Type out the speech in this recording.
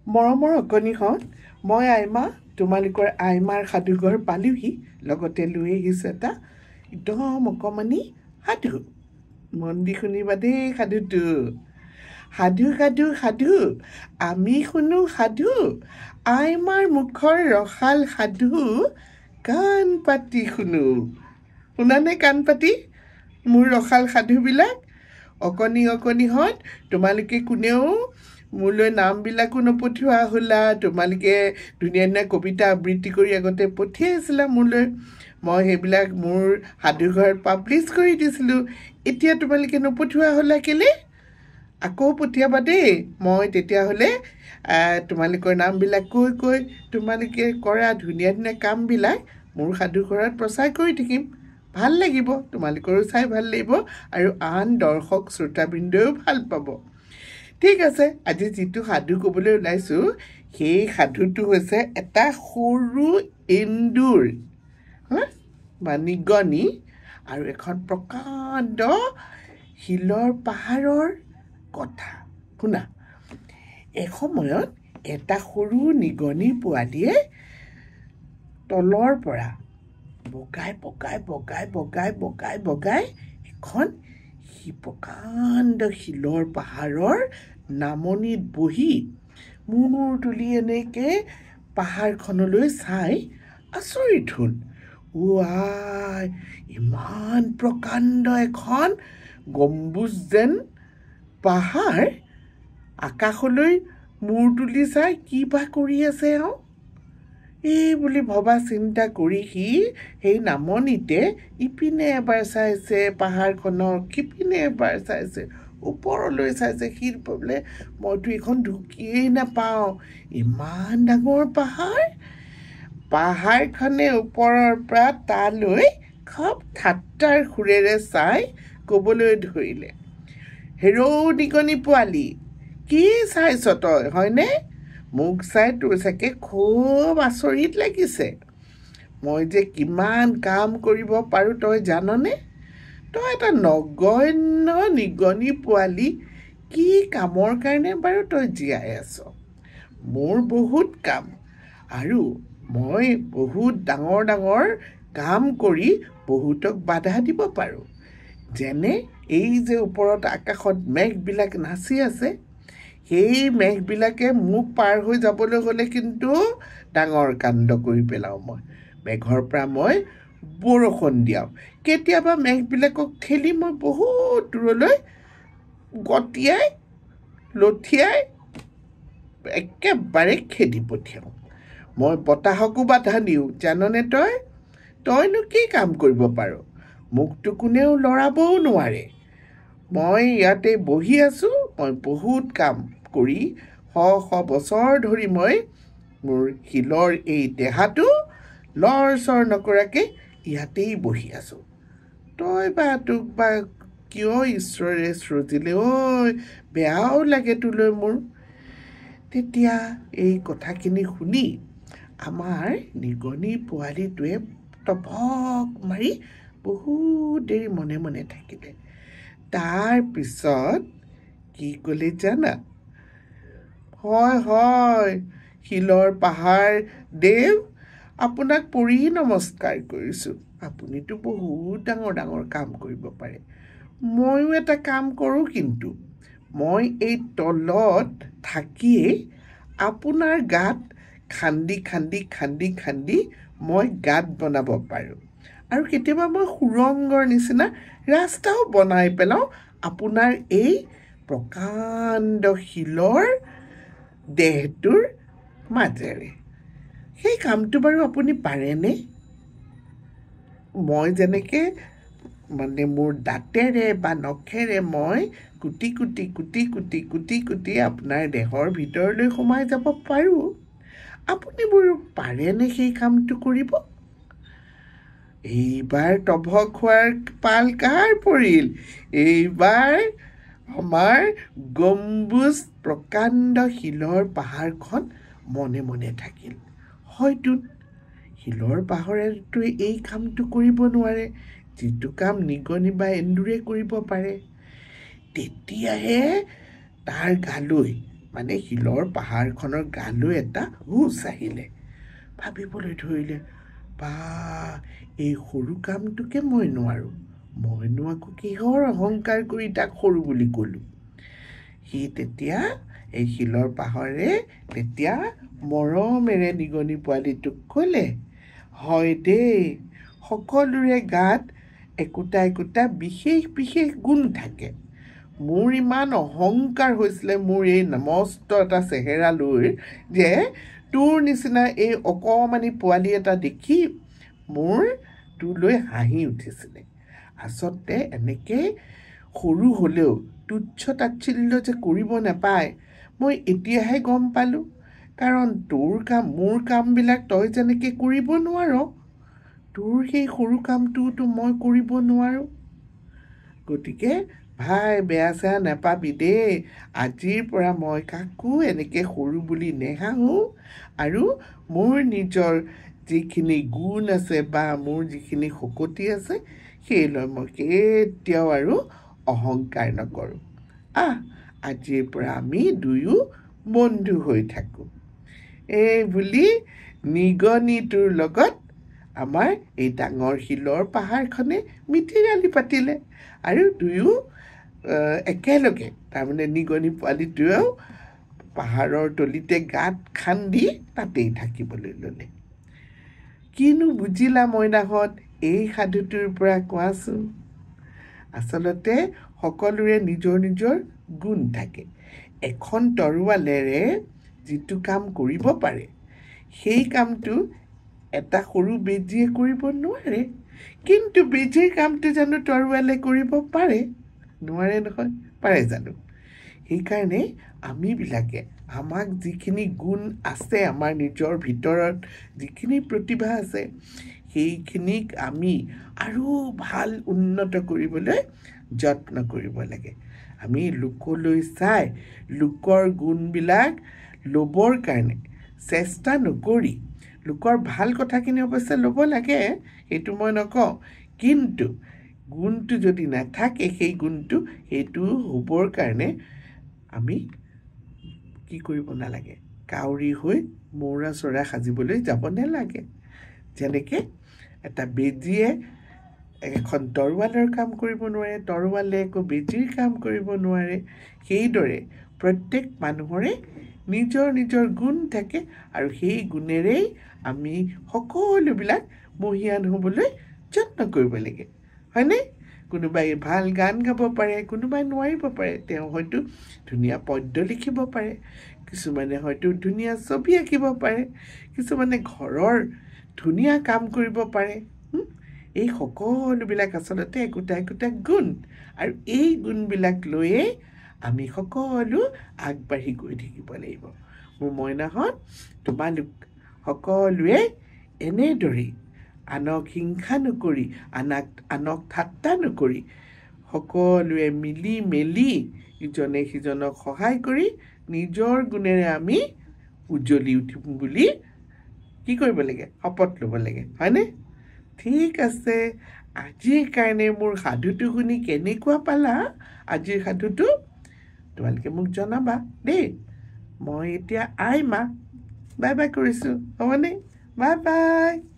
মৰমৰ অকণিহঁত, মই আইমা তোমালোকৰ আইমাৰ সাধুঘৰ পালোহি। লগতে লৈ আহিছোঁ এটা একদম অকণমানি সাধু। মন দি শুনিবা দেই সাধুটো। সাধু সাধু সাধু আমি শুনো সাধু, আইমাৰ মুখৰ ৰসাল সাধু কাণ পাতি শুনো। শুনানে কাণ পাতি মোৰ ৰসাল সাধুবিলাক? অকণিহঁত, তোমালোকে কোনেও মোলৈ নামবিলাকো নপঠিওৱা হ'লা। তোমালোকে ধুনীয়া ধুনীয়া কবিতা আবৃত্তি কৰি আগতে পঠিয়াইছিলা মোলৈ। মই সেইবিলাক মোৰ সাধুঘৰত পাব্লিছ কৰি দিছিলোঁ। এতিয়া তোমালোকে নপঠিওৱা হ'লা কেলে? আকৌ পঠিয়াবা দেই। মই তেতিয়াহ'লে তোমালোকৰ নামবিলাক কৈ তোমালোকে কৰা ধুনীয়া ধুনীয়া কামবিলাক মোৰ সাধুঘৰত প্ৰচাৰ কৰি থাকিম। ভাল লাগিব, তোমালোকৰো চাই ভাল লাগিব আৰু আন দৰ্শক শ্ৰোতাবৃন্দও ভাল পাব। ঠিক আছে, আজি যিটো সাধু ক'বলৈ ওলাইছোঁ সেই সাধুটো হৈছে এটা সৰু এন্দুৰ বা নিগনি আৰু এখন প্ৰকাণ্ড শিলৰ পাহাৰৰ কথা। শুনা, এসময়ত এটা সৰু নিগনি পোৱালীয়ে তলৰ পৰা বগাই এখন প্ৰকাণ্ড শিলৰ পাহাৰৰ নামনিত বহি মূৰ তুলি এনেকৈ পাহাৰখনলৈ চাই আচৰিত হ'ল। আই, ইমান প্ৰকাণ্ড এখন গম্বুজ যেন পাহাৰ আকাশলৈ মূৰ তুলি চাই কি বা কৰি আছে এওঁ? এই বুলি ভবা চিন্তা কৰি সি সেই নামনিতে ইপিনে এবাৰ চাইছে পাহাৰখনৰ, সিপিনে এবাৰ চাইছে, ওপৰলৈ চাইছে। সি বোলে মইতো এইখন ঢুকিয়েই নাপাওঁ, ইমান ডাঙৰ পাহাৰখনে ওপৰৰ পৰা তালৈ খুব ঠাট্টাৰ সুৰেৰে চাই ক'বলৈ ধৰিলে, হেৰৌ নিগনি পোৱালি, কি চাইছ তই হয়নে? মোক চাই তোৰ চাগে খুব আচৰিত লাগিছে। মই যে কিমান কাম কৰিব পাৰোঁ তই জাননে? তই এটা নগণ্য নিগনি পোৱালি, কি কামৰ কাৰণে বাৰু তই জীয়াই আছ? মোৰ বহুত কাম আৰু মই বহুত ডাঙৰ কাম কৰি বহুতক বাধা দিব পাৰোঁ। যেনে এই যে ওপৰত আকাশত মেঘবিলাক নাচি আছে, সেই মেঘবিলাকে মোক পাৰ হৈ যাবলৈ হ'লে কিন্তু ডাঙৰ কাণ্ড কৰি পেলাওঁ। মই মেঘৰ পৰা মই বৰষুণ দিয়াওঁ। কেতিয়াবা মেঘবিলাকক ঠেলি মই বহুত দূৰলৈ লঠিয়াই একেবাৰে খেদি পঠিয়াওঁ। মই বতাহকো বাধা দিওঁ, জাননে তইনো কি কাম কৰিব পাৰ? মোকতো কোনেও লৰাবও নোৱাৰে। মই ইয়াতে বহি আছোঁ, মই বহুত কাম কৰি শ বছৰ ধৰি মই মোৰ শিলৰ এই দেহাটো লৰচৰ নকৰাকৈ ইয়াতেই বহি আছোঁ। তোক বা কিয় ঈশ্বৰে সৃজিলে? বেয়াও লাগে তোলৈ মোৰ। তেতিয়া এই কথাখিনি শুনি আমাৰ নিগনি পোৱালিটোৱে টভক মাৰি বহুত দেৰি মনে মনে থাকিলে। তাৰপিছত কি ক'লে জানা? হয়, শিলৰ পাহাৰ দেৱ, আপোনাক পৰি নমস্কাৰ কৰিছোঁ। আপুনিতো বহুত ডাঙৰ কাম কৰিব পাৰে। ময়ো এটা কাম কৰোঁ, কিন্তু মই এই তলত থাকিয়েই আপোনাৰ গাত খান্দি মই গাত বনাব পাৰোঁ। আৰু কেতিয়াবা মই সুৰংগৰ নিচিনা ৰাস্তাও বনাই পেলাওঁ আপোনাৰ এই প্ৰকাণ্ড শিলৰ দেহটোৰ মাজেৰে। সেই কামটো বাৰু আপুনি পাৰেনে? মই যেনেকৈ মোৰ দাঁতেৰে বা নখেৰে মই কুটি কুটি আপোনাৰ দেহৰ ভিতৰলৈ সোমাই যাব পাৰোঁ। আপুনি বাৰু পাৰেনে সেই কামটো কৰিব? এইবাৰ টভক হোৱাৰ পাল কাৰ পৰিল? এইবাৰ আমাৰ গম্বুজ প্ৰকাণ্ড শিলৰ পাহাৰখন মনে মনে থাকিল। হয়তো শিলৰ পাহাৰেতো এই কামটো কৰিব নোৱাৰে, যিটো কাম নিগনি বা এন্দুৰে কৰিব পাৰে। তেতিয়াহে তাৰ গালৈ মানে শিলৰ পাহাৰখনৰ গালৈ এটা হুচ আহিলে ভাবিবলৈ ধৰিলে বা এই সৰু কামটোকে মই নোৱাৰোঁ মইনো আকৌ কিহৰ অহংকাৰ কৰি তাক সৰু বুলি ক'লোঁ সি তেতিয়া এই শিলৰ পাহৰে তেতিয়া মৰমেৰে নিগনি পোৱালিটোক ক'লে হয় দেই সকলোৰে গাত একোটা একোটা বিশেষ বিশেষ গুণ থাকে মোৰ ইমান অহংকাৰ হৈছিলে মোৰ এই মস্ত এটা চেহেৰা লৈ যে তোৰ নিচিনা এই অকণমানি পোৱালি এটা দেখি মোৰ তোলৈ হাঁহি উঠিছিলে আচলতে এনেকৈ সৰু হ'লেও তুচ্ছ তাচ্ছিল্য যে কৰিব নাপায় মই এতিয়াহে গম পালোঁ কাৰণ মোৰ কামবিলাক তই যেনেকৈ কৰিব নোৱাৰ তোৰ সেই সৰু কামটোতো মই কৰিব নোৱাৰোঁ গতিকে ভাই বেয়া চেয়া নাপাবি দেই আজিৰ পৰা মই কাকো এনেকৈ সৰু বুলি নেহাঁহো আৰু মোৰ নিজৰ যিখিনি গুণ আছে বা মোৰ যিখিনি শকতি আছে সেইলৈ মই কেতিয়াও আৰু অহংকাৰ নকৰোঁ আজিৰ পৰা আমি দুয়ো বন্ধু হৈ থাকোঁ এই বুলি নিগনিটোৰ লগত আমাৰ এই ডাঙৰ শিলৰ পাহাৰখনে মিতিৰালি পাতিলে আৰু দুয়ো একেলগে তাৰমানে নিগনি পোৱালিটোৱেও পাহাৰৰ তলিতে গাঁত খান্দি তাতেই থাকিবলৈ ল'লে কিনো বুজিলা মইনাহঁত এই সাধুটোৰ পৰা কোৱাচোন আচলতে সকলোৰে নিজৰ নিজৰ গুণ থাকে এখন তৰোৱালেৰে যিটো কাম কৰিব পাৰে সেই কামটো এটা সৰু বেজীয়ে কৰিব নোৱাৰে কিন্তু বেজীৰ কামটো জানো তৰোৱালে কৰিব পাৰে নোৱাৰে নহয় পাৰে জানো সেইকাৰণে আমিবিলাকে আমাক যিখিনি গুণ আছে আমাৰ নিজৰ ভিতৰত যিখিনি প্ৰতিভা আছে সেইখিনিক আমি আৰু ভাল উন্নত কৰিবলৈ যত্ন কৰিব লাগে আমি লোকলৈ চাই লোকৰ গুণবিলাক ল'বৰ কাৰণে চেষ্টা নকৰি লোকৰ ভাল কথাখিনি অৱশ্যে ল'ব লাগে সেইটো মই নকওঁ কিন্তু গুণটো যদি নাথাকে সেই গুণটো সেইটো হ'বৰ কাৰণে আমি কি কৰিব নালাগে কাউৰী হৈ মৌৰা চৰা সাজিবলৈ যাব নালাগে যেনেকৈ এটা বেজীয়ে এখন তৰোৱালৰ কাম কৰিব নোৱাৰে তৰোৱালে একো বেজীৰ কাম কৰিব নোৱাৰে সেইদৰে প্ৰত্যেক মানুহৰে নিজৰ নিজৰ গুণ থাকে আৰু সেই গুণেৰেই আমি সকলোবিলাক মহিয়ান হ'বলৈ যত্ন কৰিব লাগে হয়নে কোনোবাই ভাল গান গাব পাৰে কোনোবাই নোৱাৰিব পাৰে তেওঁ হয়তো ধুনীয়া পদ্য লিখিব পাৰে কিছুমানে হয়তো ধুনীয়া ছবি আঁকিব পাৰে কিছুমানে ঘৰৰ ধুনীয়া কাম কৰিব পাৰে এই সকলোবিলাক আচলতে একোটা একোটা গুণ আৰু এই গুণবিলাক লৈয়ে আমি সকলো আগবাঢ়ি গৈ থাকিব লাগিব মোৰ মইনাহঁত তোমালোক সকলোৱে এনেদৰেই আনক হিংসা নকৰি আনক ঠাট্টা নকৰি সকলোৱে মিলি মেলি ইজনে সিজনক সহায় কৰি নিজৰ গুণেৰে আমি উজ্জ্বলি উঠিম বুলি কি কৰিব লাগে শপত ল'ব লাগে হয়নে ঠিক আছে আজিৰ কাৰণে মোৰ সাধুটো শুনি কেনেকুৱা পালা আজিৰ সাধুটো তোমালোকে মোক জনাবা দেই মই এতিয়া আই মা বাই বাই কৰিছোঁ হ'বনে বাই বাই